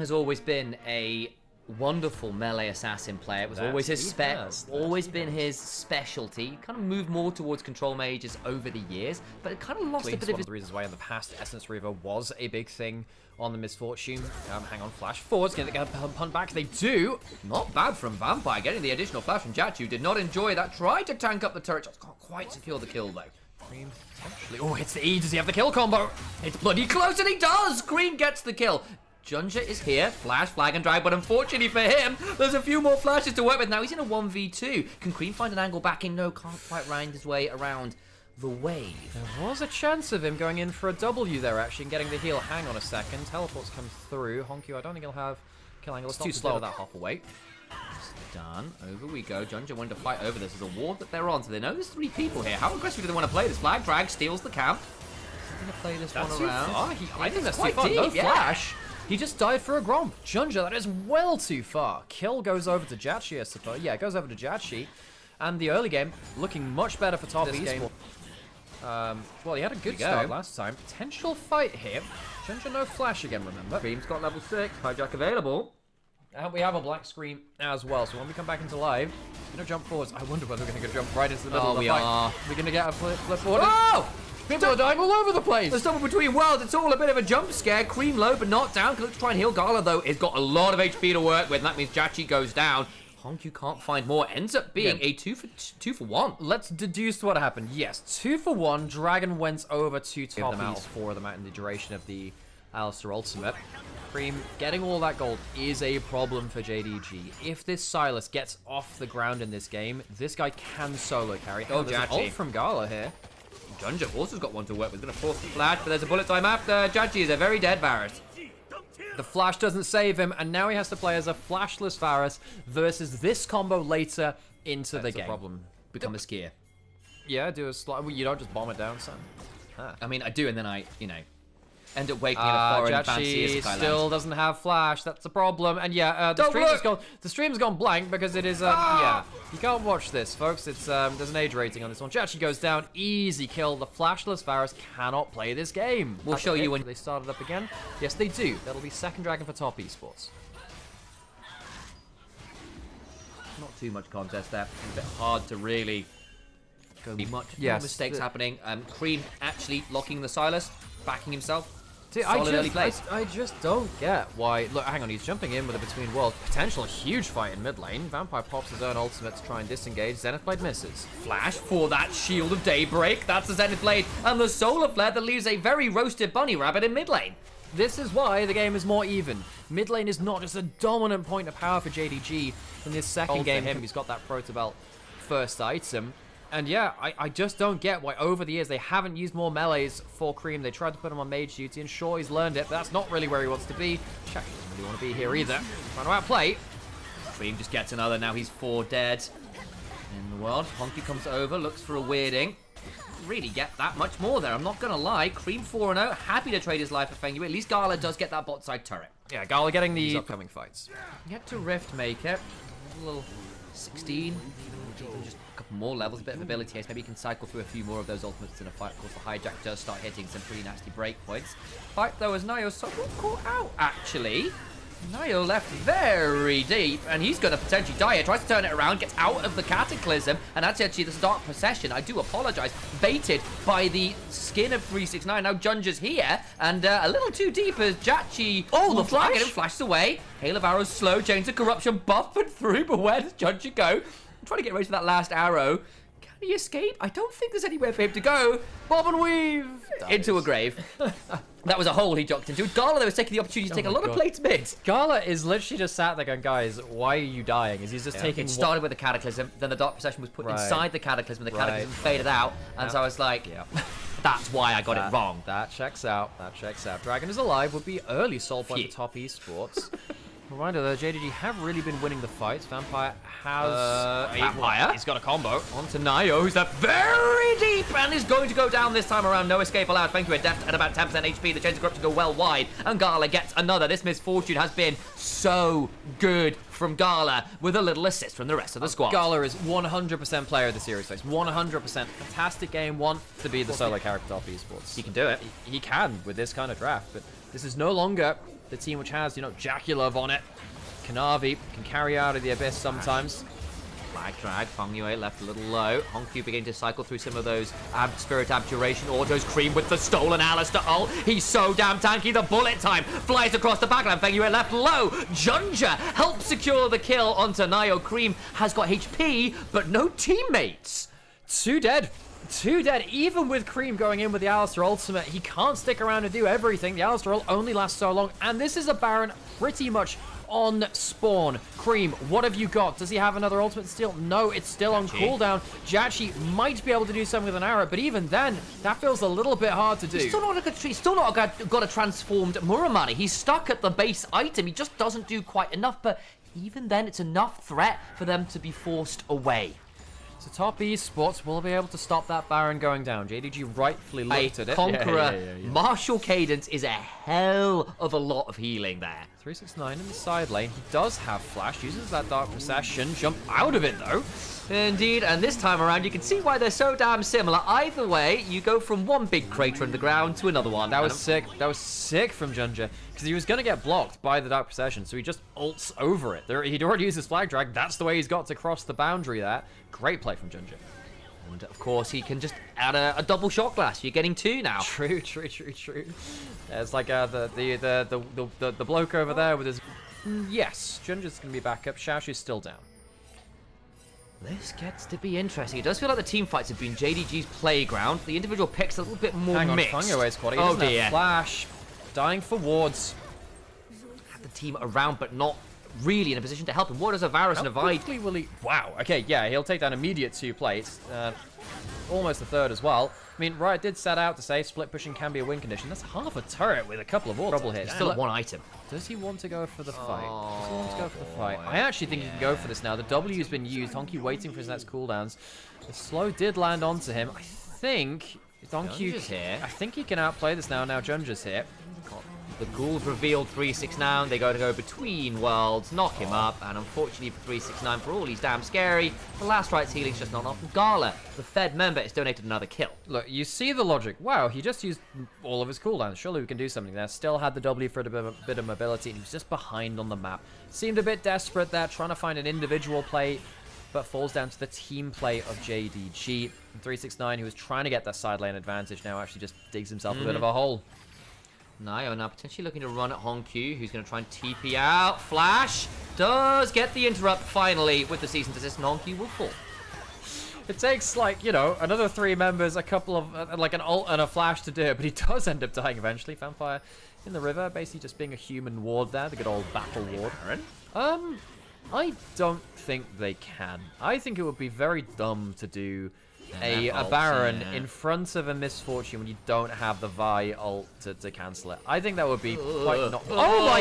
has always been a wonderful melee assassin player. It was always his been his specialty. Kind of moved more towards control mages over the years, but it kind of lost a bit of one of the reasons why in the past Essence Reaver was a big thing on the Misfortune. Hang on, flash forwards, gonna get a punt back. They do. Not bad from Vampire, getting the additional flash from Jachu. Did not enjoy that. Tried to tank up the turret. Just can't quite secure the kill though. Cream potentially. Oh, hits the E. Does he have the kill combo? It's bloody close, and he does. Cream gets the kill. Junja is here, flash, flag and drag, but unfortunately for him, there's a few more flashes to work with. Now he's in a 1v2. Can Cream find an angle back in? No, can't quite wind his way around the wave. There was a chance of him going in for a W there, actually, and getting the heal. Hang on a second. Teleports come through. Honku, I don't think he'll have kill angle. It's too slow with that hop away. Done. Over we go. Junja wanted to fight over this. There's a ward that they're on, so they know there's 3 people here. How aggressively do they want to play this? Flag, drag, steals the camp. They're going to play this one around. I think that's too far. No flash. He just died for a Gromp. Junja, that is well too far. Kill goes over to Jachi, I suppose. Yeah, it goes over to Jachi. And the early game looking much better for top Esports. Well, he had a good start last time. Potential fight here. Junja no flash again, remember? Cream's got level 6. Hijack available. And we have a black screen as well. So when we come back into live, we're going to jump forwards. I wonder whether we're going to jump right into the middle of the fight. We're going to get a flip forward. Oh! People are dying all over the place. The stumble between worlds. It's all a bit of a jump scare. Cream low, but not down. Can look to try and heal Gala, though. It's got a lot of HP to work with, and that means Jachi goes down. Honku can't find more. Ends up being a 2 for 1. Let's deduce what happened. Yes, 2 for 1. Dragon went over to top them out, 4 of them out in the duration of the Alistair ultimate. Cream getting all that gold is a problem for JDG. If this Silas gets off the ground in this game, this guy can solo carry. Oh, there's an ult from Gala here. Junja also got one to work with. Going to force the flash, but there's a bullet time after. Jachi is a very dead Varus. The flash doesn't save him, and now he has to play as a flashless Varus versus this combo later into the game. That's a problem. Become a skier. Yeah, do a slide. Well, you don't just bomb it down, son. I mean, I do, and then I, end up waking in a foreign fancy still doesn't have flash. That's the problem. And yeah, the stream's gone blank because it is yeah. You can't watch this, folks. It's there's an age rating on this one. Jachi goes down, easy kill. The flashless Varus cannot play this game. We'll show you when they started up again. Yes, they do. That'll be second dragon for top esports. Not too much contest there. A bit hard to really go much. More mistakes happening. Cream actually locking the Silas, backing himself. Dude, I just don't get why. Look, hang on, he's jumping in with a between worlds. Potential huge fight in mid lane. Vampire pops his own ultimate to try and disengage. Zenith Blade misses. Flash for that Shield of Daybreak. That's the Zenith Blade and the Solar Flare that leaves a very roasted bunny rabbit in mid lane. This is why the game is more even. Mid lane is not just a dominant point of power for JDG. In this second game, he's got that Proto Belt first item. And yeah, I just don't get why over the years they haven't used more melees for Cream. They tried to put him on mage duty, and sure, he's learned it, but that's not really where he wants to be. Jachi doesn't really want to be here either. Trying to outplay. Cream just gets another. Now he's 4 dead in the world. Honky comes over, looks for a weirding. Really get that much more there. I'm not going to lie. Cream 4-0, happy to trade his life for Fengu. At least Gala does get that bot side turret. Yeah, Gala getting the upcoming fights. Get to Rift Maker. A little 16. Just a couple more levels, a bit of ability here. So maybe you can cycle through a few more of those ultimates in a fight. Of course, the hijack does start hitting some pretty nasty breakpoints. Fight though as Nayo somewhat caught out, actually. Nayo left very deep, and he's going to potentially die here. Tries to turn it around, gets out of the Cataclysm, and that's actually the Dark Procession. I do apologize. Baited by the skin of 369. Now Junja's here, and a little too deep as Jachi. Oh, the flag and flashes away. Hail of Arrows slow, Chains of Corruption buffing through, but where does Junja go? I'm trying to get ready for that last arrow. Can he escape? I don't think there's anywhere for him to go. Bob and weave into a grave. That was a hole he jocked into. Gala, though, was taking the opportunity to take a lot of plates mid. Gala is literally just sat there going, guys, why are you dying? Is he's just taking... It started with the Cataclysm, then the Dark Procession was put inside the Cataclysm, and the Cataclysm faded out, and so I was like, that's why I got it wrong. That checks out. That checks out. Dragon is alive would be early sold by the top esports. Reminder though, JDG have really been winning the fights. Vampire has he's got a combo onto Nayo, who's left very deep and is going to go down this time around. No escape allowed. Thank you, Adept at about 10% HP. The Chains of Corruption go well wide, and Gala gets another. This Misfortune has been so good from Gala with a little assist from the rest of the squad. Gala is 100% player of the series, folks. 100%. Fantastic game. Want to be the solo character of esports. He can do it. He can with this kind of draft, but this is no longer the team which has, you know, Jaculov on it. Kanavi can carry out of the Abyss sometimes. Flag drag, Feng Yue left a little low. Honkyu beginning to cycle through some of those Spirit Abjuration autos. Cream with the stolen Alistair ult. He's so damn tanky. The bullet time flies across the backline. Feng Yue left low. Junja helps secure the kill onto Nio. Cream has got HP, but no teammates. 2 dead. 2 dead. Even with Cream going in with the Alistair ultimate, he can't stick around and do everything. The Alistair ult only lasts so long, and this is a Baron pretty much on spawn. Cream, what have you got? Does he have another ultimate steal? No, it's still on cooldown. Jachi might be able to do something with an arrow, but even then, that feels a little bit hard to do. He's still not got a transformed Muramani. He's stuck at the base item. He just doesn't do quite enough, but even then, it's enough threat for them to be forced away. So top Esports will be able to stop that Baron going down. JDG rightfully looked at it. Conqueror, Martial Cadence is a hell of a lot of healing there. 369 in the side lane. He does have flash, uses that Dark Procession. Jump out of it though. Indeed, and this time around you can see why they're so damn similar. Either way, you go from one big crater in the ground to another one. That was sick. That was sick from Junja, because he was going to get blocked by the Dark Procession, so he just ults over it. He'd already used his flag drag. That's the way he's got to cross the boundary there. Great play from Junja. And of course, he can just add a double shot glass. You're getting 2 now. True. There's like the bloke over there with his... Yes, Junja's going to be back up. Xiaoshu's still down. This gets to be interesting. It does feel like the team fights have been JDG's playground. The individual picks a little bit more mixed. Feng Yue's quad. Oh dear. Flash. Dying for wards. Had the team around, but not really in a position to help him. What does Avaris and Avide? Quickly will he... Wow. Okay, yeah, he'll take down immediate 2 plates. Almost a third as well. I mean, Riot did set out to say split pushing can be a win condition. That's half a turret with a couple of double hits. Still at 1 item. Does he want to go for the fight? Does he want to go for the fight? I actually think he can go for this now. The W's been used. Honky waiting for his next cooldowns. The slow did land onto him. I think Junja's here. I think he can outplay this now. Now Junja's here. The Ghouls revealed 369. They go between worlds, knock him up, and unfortunately for 369, for all he's damn scary, the last right's healing's just not enough. Gala, the Fed member, has donated another kill. Look, you see the logic. Wow, he just used all of his cooldowns. Surely we can do something there. Still had the W for a bit of mobility, and he was just behind on the map. Seemed a bit desperate there, trying to find an individual play, but falls down to the team play of JDG. 369, who was trying to get that side lane advantage, now actually just digs himself a bit of a hole. Nio now potentially looking to run at Honkyu, who's going to try and TP out. Flash does get the interrupt finally with the season desist, and Honkyu will fall. It takes, like, you know, another 3 members, a couple of, like an ult and a flash to do it, but he does end up dying eventually. Vampire in the river, basically just being a human ward there, the good old battle ward. I don't think they can. I think it would be very dumb to do a Baron in front of a Misfortune when you don't have the Vi ult to cancel it. I think that would be quite not... Oh my...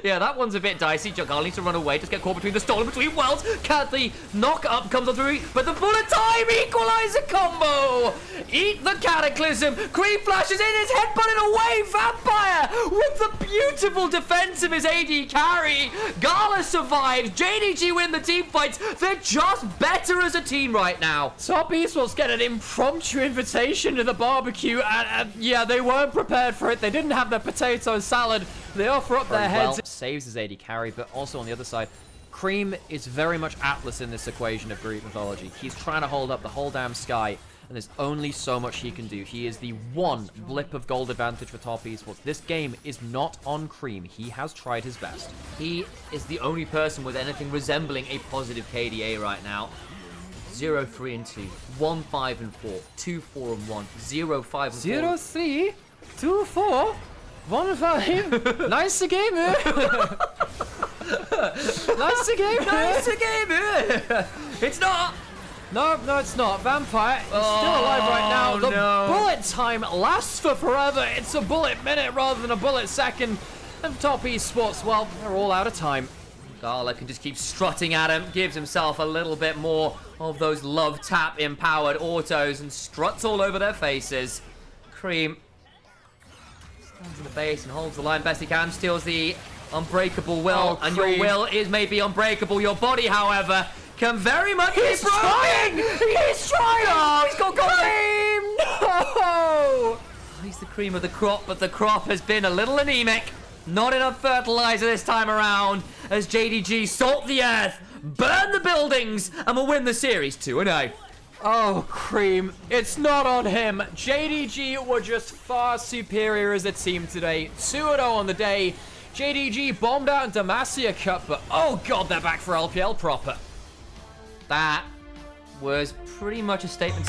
Yeah, that one's a bit dicey. Gala needs to run away, just get caught between the stolen between worlds. Can't the knock-up comes on through, but the bullet time equalizer combo! Eat the Cataclysm! Cream flashes in, his head butted away! Vampire with the beautiful defense of his AD carry! Gala survives! JDG win the team fights! They're just better as a team right now. Top Esports get an impromptu invitation to the barbecue, and yeah, they weren't prepared for it. They didn't have their potato salad. They offer up their heads. Saves his AD carry, but also on the other side, Cream is very much Atlas in this equation of Greek mythology. He's trying to hold up the whole damn sky, and there's only so much he can do. He is the one blip of gold advantage for Top Esports. This game is not on Cream. He has tried his best. He is the only person with anything resembling a positive KDA right now. 0, 3, and 2, 1, 5, and 4, 2, 4, and 1, 0, 5, and 4. 0, 3, 2, 4, 1, 5. Nice game, eh? Nice game, nice game, eh? It's not. No, it's not. Vampire is still alive right now. The bullet time lasts for forever. It's a bullet minute rather than a bullet second. And Top Esports, well, they're all out of time. Gala can just keep strutting at him, gives himself a little bit more of those love tap empowered autos and struts all over their faces. Cream stands in the base and holds the line best he can, steals the unbreakable will, and your will is maybe unbreakable. Your body, however, can very much be broken. He's trying! Oh, he's got Cream! No! he's the cream of the crop, but the crop has been a little anemic. Not enough fertilizer this time around as JDG salt the earth, burn the buildings, and will win the series 2-0. Oh, Cream, it's not on him. JDG were just far superior as a team today. 2-0 on the day. JDG bombed out in Demacia Cup, but oh god, they're back for LPL proper. That was pretty much a statement.